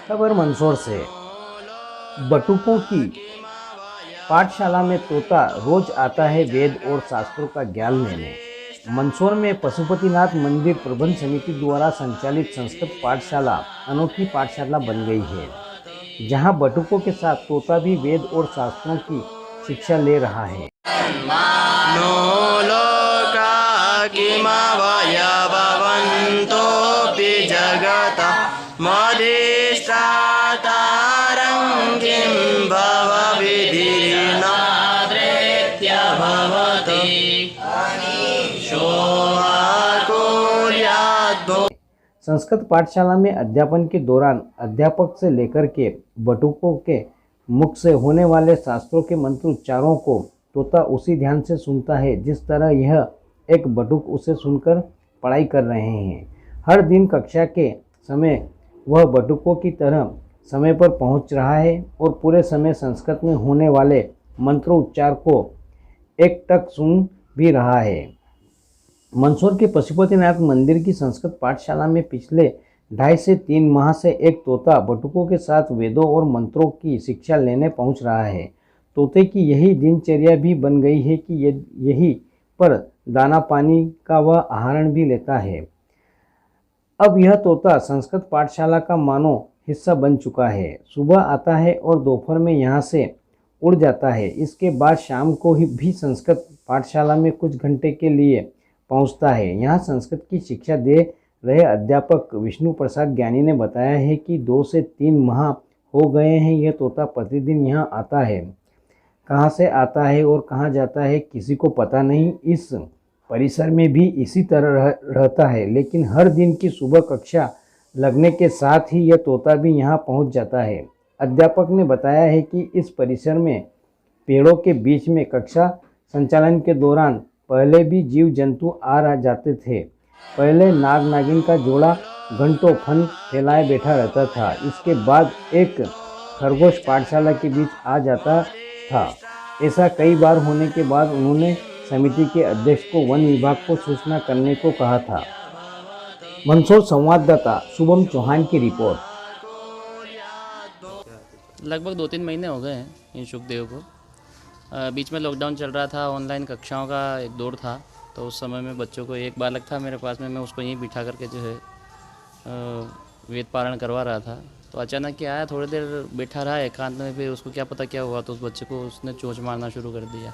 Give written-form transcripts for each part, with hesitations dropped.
खबर मंदसौर से। बटुकों की पाठशाला में तोता रोज आता है वेद और शास्त्रों का ज्ञान लेने। मंदसौर में पशुपतिनाथ मंदिर प्रबंध समिति द्वारा संचालित संस्कृत पाठशाला अनोखी पाठशाला बन गई है, जहां बटुकों के साथ तोता भी वेद और शास्त्रों की शिक्षा ले रहा है। नो लोका किमवय भवन्तोऽपि जगतः मदिष्टातारं किं भवविधिर्नाद्रेत्य भवति शोभाकुर्याद्भो। संस्कृत पाठशाला में अध्यापन के दौरान अध्यापक से लेकर के बटुकों के मुख से होने वाले शास्त्रों के मंत्रोच्चारों को तोता उसी ध्यान से सुनता है जिस तरह यह एक बटुक उसे सुनकर पढ़ाई कर रहे हैं। हर दिन कक्षा के समय वह बटुकों की तरह समय पर पहुंच रहा है और पूरे समय संस्कृत में होने वाले मंत्रोच्चार को एकटक सुन भी रहा है। मंदसौर के पशुपतिनाथ मंदिर की संस्कृत पाठशाला में पिछले 2.5 से 3 माह से एक तोता बटुकों के साथ वेदों और मंत्रों की शिक्षा लेने पहुंच रहा है। तोते की यही दिनचर्या भी बन गई है कि यही पर दाना पानी का वह आहरण भी लेता है। अब यह तोता संस्कृत पाठशाला का मानो हिस्सा बन चुका है। सुबह आता है और दोपहर में यहाँ से उड़ जाता है। इसके बाद शाम को ही भी संस्कृत पाठशाला में कुछ घंटे के लिए पहुँचता है। यहाँ संस्कृत की शिक्षा दे रहे अध्यापक विष्णु प्रसाद ज्ञानी ने बताया है कि 2 से 3 माह हो गए हैं यह तोता प्रतिदिन यहाँ आता है। कहाँ से आता है और कहाँ जाता है किसी को पता नहीं। इस परिसर में भी इसी तरह रहता है, लेकिन हर दिन की सुबह कक्षा लगने के साथ ही यह तोता भी यहाँ पहुँच जाता है। अध्यापक ने बताया है कि इस परिसर में पेड़ों के बीच में कक्षा संचालन के दौरान पहले भी जीव जंतु आ जाते थे। पहले नाग नागिन का जोड़ा घंटों फन फैलाए बैठा रहता था। इसके बाद एक खरगोश पाठशाला के बीच आ जाता था। ऐसा कई बार होने के बाद उन्होंने समिति के अध्यक्ष को वन विभाग को सूचना करने को कहा था। मंदसौर संवाददाता शुभम चौहान की रिपोर्ट। लगभग 2-3 महीने हो गए हैं इन शुभदेव को। बीच में लॉकडाउन चल रहा था, ऑनलाइन कक्षाओं का एक दौर था, तो उस समय में बच्चों को एक बालक था मेरे पास में, मैं उसको यहीं बिठा करके जो है वेद पारण करवा रहा था। तो अचानक क्या आया, थोड़ी देर बैठा रहा एकांत में, फिर उसको क्या पता क्या हुआ, तो उस बच्चे को उसने चोंच मारना शुरू कर दिया।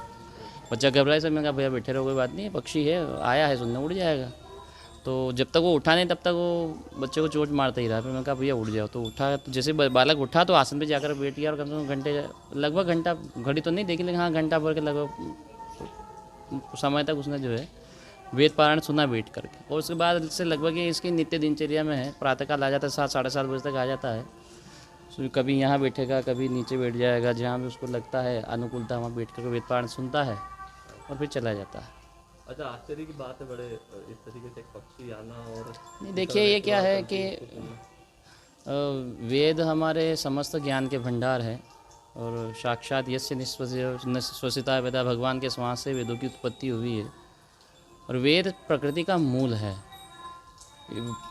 बच्चा घबराए से, मैंने कहा भैया बैठे रहो, कोई बात नहीं, पक्षी है, आया है सुनने, उड़ जाएगा। तो जब तक वो उठा नहीं तब तक वो बच्चे को चोंच मारता ही रहा। फिर मैंने कहा भैया उठ जाओ, तो उठा। तो जैसे बालक उठा तो आसन पे जाकर बैठ गया और कम से कम लगभग घंटा, घड़ी तो नहीं देखी लेकिन हाँ घंटा भर के लगभग समय तक उसने जो है वेद पारायण सुना बैठ करके। और उसके बाद से लगभग ये इसकी नित्य दिनचर्या में है। प्रातःकाल आ जाता है, 7 साढ़े 7 बजे तक आ जाता है। कभी यहाँ बैठेगा, कभी नीचे बैठ जाएगा, जहाँ भी उसको लगता है अनुकूलता वहाँ बैठ कर वेद पारायण सुनता है और फिर चला जाता है। अच्छा, आश्चर्य की बात है, बड़े इस तरीके से पक्षी आना। और नहीं देखिए, ये क्या है कि वेद हमारे समस्त ज्ञान के भंडार है और साक्षात यस्य निश्वसिता वेदा, भगवान के श्वास से वेदों की उत्पत्ति हुई है। और वेद प्रकृति का मूल है।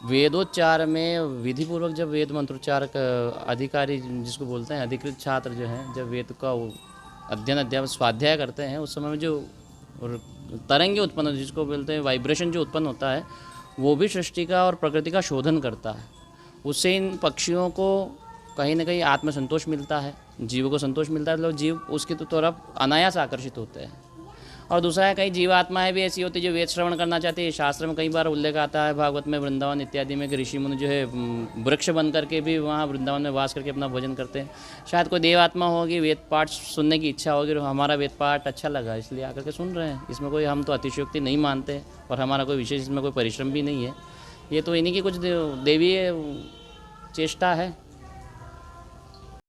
वेदोच्चार में विधिपूर्वक जब वेद मंत्रोच्चार का अधिकारी जिसको बोलते हैं अधिकृत छात्र जो हैं, जब वेद का अध्ययन अध्यापन स्वाध्याय करते हैं, उस समय में जो तरंगे उत्पन्न, जिसको बोलते हैं वाइब्रेशन जो उत्पन्न होता है, वो भी सृष्टि का और प्रकृति का शोधन करता है। उससे इन पक्षियों को कहीं ना कहीं आत्मसंतोष मिलता है, जीवों को संतोष मिलता है, लोग जीव उसकी तरफ अनायास आकर्षित होते हैं। और दूसरा है, कई जीवात्माएं भी ऐसी होती है जो वेद श्रवण करना चाहती है। शास्त्र में कई बार उल्लेख आता है, भागवत में, वृंदावन इत्यादि में, कि ऋषि मुनि जो है वृक्ष बन करके भी वहाँ वृंदावन में वास करके अपना भोजन करते हैं। शायद कोई देवात्मा होगी, वेद पाठ सुनने की इच्छा होगी और हमारा वेद पाठ अच्छा लगा इसलिए आकर के सुन रहे हैं। इसमें कोई हम तो अतिशयोक्ति नहीं मानते और हमारा कोई विशेष इसमें कोई परिश्रम भी नहीं है। ये तो इन्हीं की कुछ देवीय चेष्टा है।